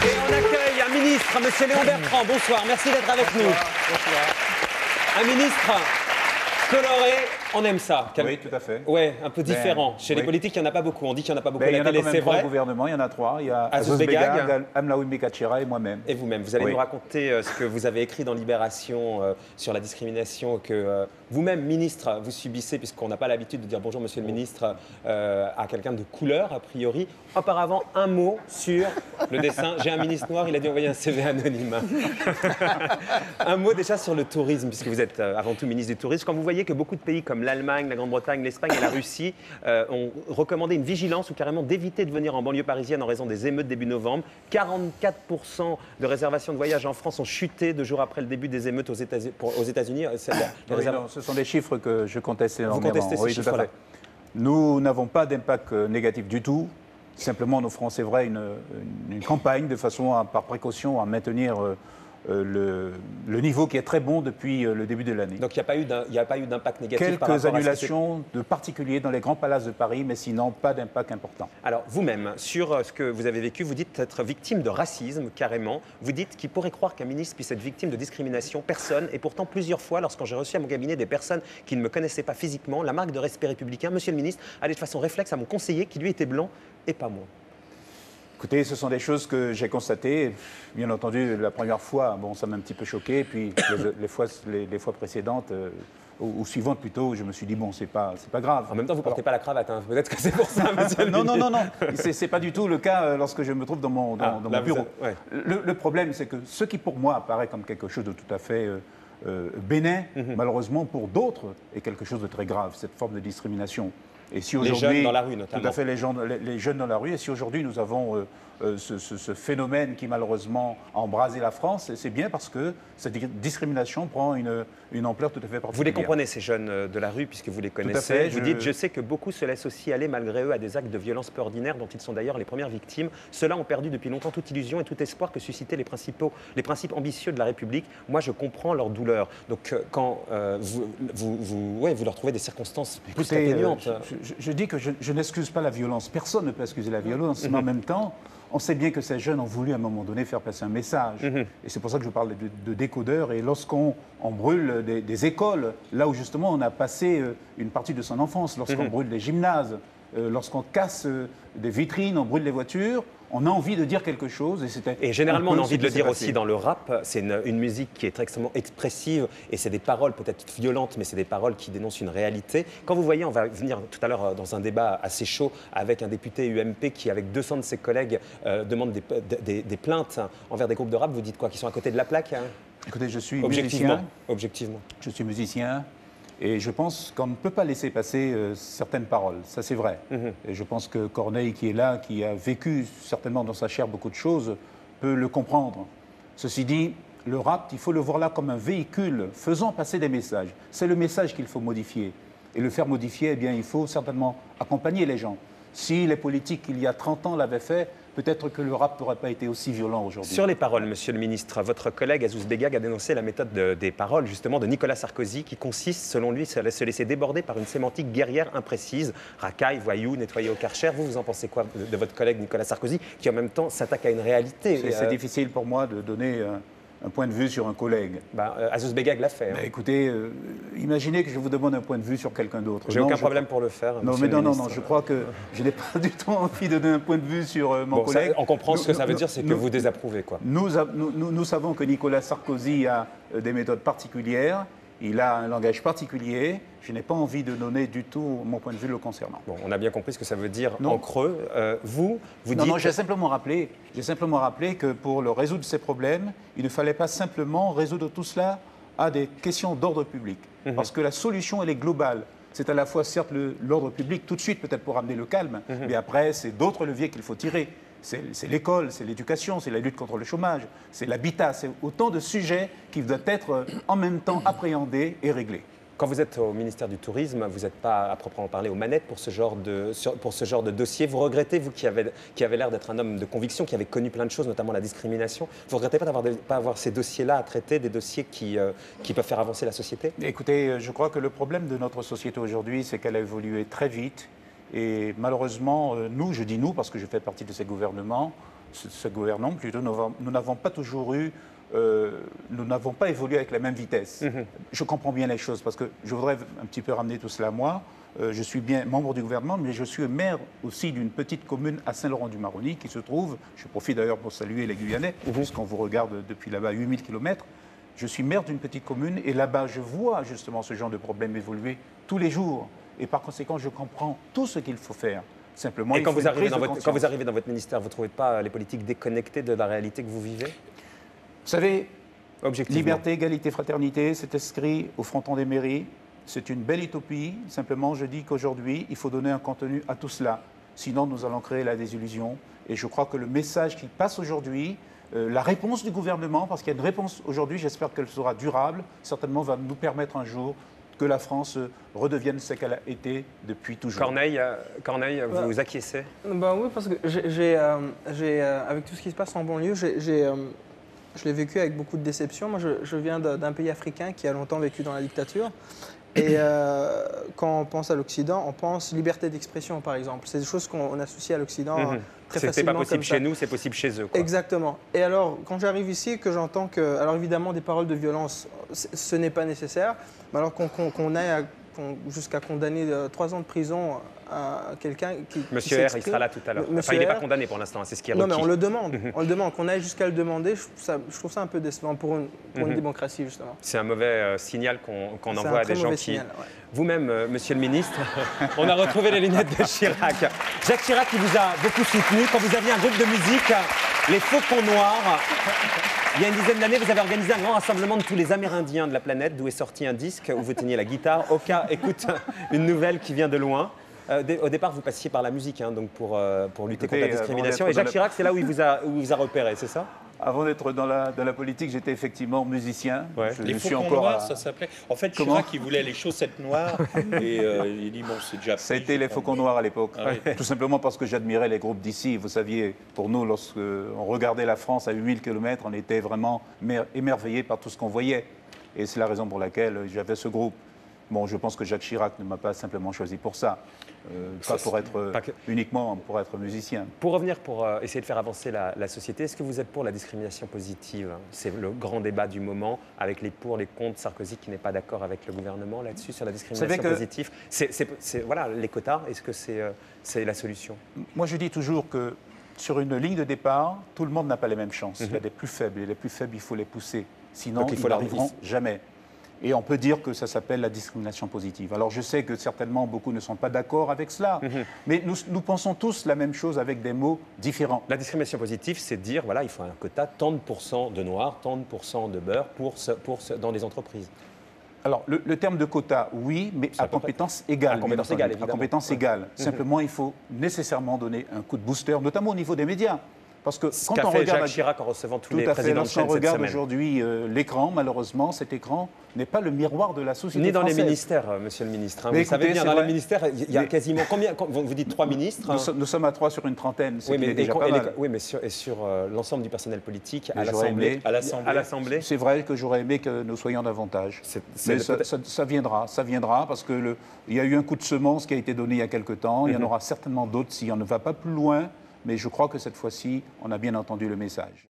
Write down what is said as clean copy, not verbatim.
Et on accueille un ministre, Monsieur Léon Bertrand. Bonsoir, merci d'être avec nous. Bonsoir. Un ministre coloré, on aime ça. Oui, tout à fait. Ouais, un peu différent. Chez les oui. politiques, il n'y en a pas beaucoup. On dit qu'il n'y en a pas beaucoup Il à y en la a télé, quand c'est même trois vrai. au gouvernement, il y en a trois. Il y a Azouz Azouz Begag, Begag, Amlaoui Mbekachira et moi-même. Et vous-même, vous allez Oui. nous raconter ce que vous avez écrit dans Libération sur la discrimination que vous-même, ministre, vous subissez, puisqu'on n'a pas l'habitude de dire bonjour, monsieur le ministre, à quelqu'un de couleur, a priori. Auparavant, un mot sur le dessin. J'ai un ministre noir, il a dû envoyer un CV anonyme. Un mot déjà sur le tourisme, puisque vous êtes avant tout ministre du tourisme. Quand vous voyez que beaucoup de pays comme l'Allemagne, la Grande-Bretagne, l'Espagne et la Russie ont recommandé une vigilance ou carrément d'éviter de venir en banlieue parisienne en raison des émeutes début novembre, 44% de réservations de voyage en France ont chuté 2 jours après le début des émeutes aux États-Unis. Non, ce sont des chiffres que je conteste énormément. Vous contestez ces Oui, tout à chiffres-là. fait. Nous n'avons pas d'impact négatif du tout. Simplement, nous ferons, c'est vrai, une campagne de façon, par précaution, à maintenir le niveau qui est très bon depuis le début de l'année. Donc il n'y a pas eu d'impact négatif par Quelques rapport à annulations de particuliers dans les grands palaces de Paris, mais sinon pas d'impact important. Alors vous-même, sur ce que vous avez vécu, vous dites être victime de racisme, carrément. Vous dites qu'il pourrait croire qu'un ministre puisse être victime de discrimination. Personne. Et pourtant, plusieurs fois, lorsque j'ai reçu à mon cabinet des personnes qui ne me connaissaient pas physiquement, la marque de respect républicain, monsieur le ministre, allait de façon réflexe à mon conseiller qui lui était blanc et pas moi. Écoutez, ce sont des choses que j'ai constatées. Bien entendu, la première fois, bon, ça m'a un petit peu choqué. Puis les fois précédentes, ou suivantes plutôt, je me suis dit, bon, c'est pas grave. En même temps, vous ne portez pas la cravate. Hein. Peut-être que c'est pour ça, monsieur le Non, ministre. non. C'est pas du tout le cas lorsque je me trouve dans mon bureau. Ouais. Le problème, c'est que ce qui, pour moi, apparaît comme quelque chose de tout à fait bénin, malheureusement, pour d'autres, est quelque chose de très grave, cette forme de discrimination. Et si Les jeunes dans la rue, notamment. Tout à fait, les jeunes dans la rue. Et si aujourd'hui nous avons ce phénomène qui malheureusement a embrasé la France, c'est bien parce que cette discrimination prend une ampleur tout à fait particulière. Vous les comprenez, ces jeunes de la rue, puisque vous les connaissez. fait, vous dites, je sais que beaucoup se laissent aussi aller malgré eux à des actes de violence peu ordinaires dont ils sont d'ailleurs les premières victimes. Ceux-là ont perdu depuis longtemps toute illusion et tout espoir que suscitaient les principes ambitieux de la République. Moi, je comprends leur douleur. Donc, quand vous leur trouvez des circonstances plus qu'atténuantes. Je dis que je n'excuse pas la violence. Personne ne peut excuser la violence. Mais en même temps, on sait bien que ces jeunes ont voulu à un moment donné faire passer un message. Et c'est pour ça que je parle de décodeurs. Et lorsqu'on brûle des écoles, là où justement on a passé une partie de son enfance, lorsqu'on brûle des gymnases, lorsqu'on casse des vitrines, on brûle les voitures, on a envie de dire quelque chose. Et généralement, on a envie de le dire aussi dans le rap. C'est une musique qui est extrêmement expressive et c'est des paroles peut-être violentes, mais c'est des paroles qui dénoncent une réalité. Quand vous voyez, on va venir tout à l'heure dans un débat assez chaud avec un député UMP qui, avec 200 de ses collègues, demande des plaintes envers des groupes de rap. Vous dites quoi? Qu'ils sont à côté de la plaque, hein? Écoutez, je suis Objectivement. Je suis musicien. Et je pense qu'on ne peut pas laisser passer certaines paroles, ça c'est vrai. Et je pense que Corneille, qui est là, qui a vécu certainement dans sa chair beaucoup de choses, peut le comprendre. Ceci dit, le rap, il faut le voir là comme un véhicule faisant passer des messages. C'est le message qu'il faut modifier. Et le faire modifier, eh bien, il faut certainement accompagner les gens. Si les politiques, il y a 30 ans, l'avaient fait, peut-être que le rap n'aurait pas été aussi violent aujourd'hui. Sur les paroles, monsieur le ministre, votre collègue Azouz Begag a dénoncé la méthode des paroles, justement, de Nicolas Sarkozy, qui consiste, selon lui, à se laisser déborder par une sémantique guerrière imprécise. Racaille, voyou, nettoyer au Karcher. Vous en pensez quoi de votre collègue Nicolas Sarkozy, qui en même temps s'attaque à une réalité? C'est difficile pour moi de donner un point de vue sur un collègue. Azouz Begag l'a fait. Hein. Écoutez, imaginez que je vous demande un point de vue sur quelqu'un d'autre. J'ai aucun problème pour le faire. Non, je crois que je n'ai pas du tout envie de donner un point de vue sur mon collègue. On comprend ce que ça veut dire, c'est que vous désapprouvez, quoi. Nous savons que Nicolas Sarkozy a des méthodes particulières. Il a un langage particulier. Je n'ai pas envie de donner du tout mon point de vue le concernant. Bon, on a bien compris ce que ça veut dire en creux. Vous dites... Non, j'ai simplement rappelé que pour le résoudre ces problèmes, il ne fallait pas simplement résoudre tout cela à des questions d'ordre public. Parce que la solution, elle est globale. C'est à la fois, certes, l'ordre public, tout de suite, peut-être pour amener le calme, mais après, c'est d'autres leviers qu'il faut tirer. C'est l'école, c'est l'éducation, c'est la lutte contre le chômage, c'est l'habitat, c'est autant de sujets qui doivent être en même temps appréhendés et réglés. Quand vous êtes au ministère du Tourisme, vous n'êtes pas à proprement parler aux manettes pour ce genre de dossier. Vous regrettez, vous qui avez l'air d'être un homme de conviction, qui avez connu plein de choses, notamment la discrimination, vous ne regrettez pas pas avoir ces dossiers-là à traiter, des dossiers qui peuvent faire avancer la société? Écoutez, je crois que le problème de notre société aujourd'hui, c'est qu'elle a évolué très vite. Et malheureusement, nous, je dis nous parce que je fais partie de ces gouvernements, ce gouvernement, plutôt, nous n'avons pas toujours eu, nous n'avons pas évolué avec la même vitesse. Je comprends bien les choses parce que je voudrais un petit peu ramener tout cela à moi. Je suis bien membre du gouvernement, mais je suis maire aussi d'une petite commune à Saint-Laurent-du-Maroni qui se trouve, je profite d'ailleurs pour saluer les Guyanais, puisqu'on vous regarde depuis là-bas 8000 km. Je suis maire d'une petite commune et là-bas, je vois justement ce genre de problème évoluer tous les jours. Et par conséquent, je comprends tout ce qu'il faut faire. Simplement, et quand vous arrivez dans votre ministère, vous ne trouvez pas les politiques déconnectées de la réalité que vous vivez? Vous savez, liberté, égalité, fraternité, c'est inscrit au fronton des mairies. C'est une belle utopie. Simplement, je dis qu'aujourd'hui, il faut donner un contenu à tout cela. Sinon, nous allons créer la désillusion. Et je crois que le message qui passe aujourd'hui, la réponse du gouvernement, parce qu'il y a une réponse aujourd'hui, j'espère qu'elle sera durable, certainement va nous permettre un jour que la France redevienne ce qu'elle a été depuis toujours. Corneille, vous acquiescez? Oui, parce que avec tout ce qui se passe en banlieue, je l'ai vécu avec beaucoup de déception. Moi, je viens d'un pays africain qui a longtemps vécu dans la dictature. Et quand on pense à l'Occident, on pense liberté d'expression, par exemple. C'est des choses qu'on associe à l'Occident très facilement. C'est pas possible chez nous, c'est possible chez eux, quoi. Exactement. Et alors, quand j'arrive ici, que j'entends que... Alors évidemment, des paroles de violence, ce n'est pas nécessaire. Mais alors qu'on aille jusqu'à condamner 3 ans de prison à quelqu'un qui Monsieur R, il sera là tout à l'heure. Enfin, il n'est pas condamné pour l'instant, c'est ce qui est requis. Non, mais on le demande. On le demande. Qu'on aille jusqu'à le demander, je trouve ça un peu décevant pour une démocratie, justement. C'est un mauvais signal qu'on envoie à des gens qui... Signal, ouais. Vous-même, monsieur le ministre, on a retrouvé les lunettes de Chirac. Jacques Chirac, qui vous a beaucoup soutenu quand vous aviez un groupe de musique, les Faucons Noirs. Il y a une dizaine d'années, vous avez organisé un grand rassemblement de tous les Amérindiens de la planète, d'où est sorti un disque où vous teniez la guitare. Oka écoute une nouvelle qui vient de loin. Au départ, vous passiez par la musique, hein, donc pour lutter contre la discrimination. Et Jacques Chirac, c'est là où il vous a repéré, c'est ça? Avant d'être dans la politique, j'étais effectivement musicien. Ouais. Les Faucons Noirs, ça s'appelait. En fait, Chirac, il voulait les chaussettes noires et il dit bon, c'est déjà. Ça a été les Faucons Noirs à l'époque. Ah, oui. Tout simplement parce que j'admirais les groupes d'ici. Vous saviez, pour nous, lorsqu'on regardait la France à 8000 km, on était vraiment émerveillés par tout ce qu'on voyait. Et c'est la raison pour laquelle j'avais ce groupe. Bon, je pense que Jacques Chirac ne m'a pas simplement choisi pour ça, uniquement pour être musicien. Pour revenir, pour essayer de faire avancer la société, est-ce que vous êtes pour la discrimination positive? C'est le grand débat du moment, avec les pour, les contre. Sarkozy qui n'est pas d'accord avec le gouvernement là-dessus, sur la discrimination positive. Voilà, les quotas, est-ce que c'est la solution? Moi, je dis toujours que sur une ligne de départ, tout le monde n'a pas les mêmes chances. Il y a des plus faibles, et les plus faibles, il faut les pousser. Sinon, ils n'arriveront jamais. Et on peut dire que ça s'appelle la discrimination positive. Alors je sais que certainement beaucoup ne sont pas d'accord avec cela, mais nous pensons tous la même chose avec des mots différents. La discrimination positive, c'est de dire, voilà, il faut un quota, tant de pourcents de noirs, tant de pourcents de beurre dans les entreprises. Alors le terme de quota, oui, mais à compétence égale. À compétence égale, évidemment. À compétence égale. Simplement, il faut nécessairement donner un coup de booster, notamment au niveau des médias. Parce que quand on regarde Jacques Chirac en recevant tous les présidents de chaîne cette semaine. Lorsqu'on regarde aujourd'hui l'écran, malheureusement, cet écran n'est pas le miroir de la société ni dans française. Les ministères, monsieur le ministre. Vous savez bien, dans les ministères, il y a quasiment combien? Vous dites 3 ministres. Nous sommes à 3 sur une trentaine, ce qui est déjà pas mal. Oui, mais sur l'ensemble du personnel politique, à l'Assemblée. C'est vrai que j'aurais aimé que nous soyons davantage. Mais ça viendra, parce qu'il y a eu un coup de semence qui a été donné il y a quelque temps. Il y en aura certainement d'autres si on ne va pas plus loin. Mais je crois que cette fois-ci, on a bien entendu le message.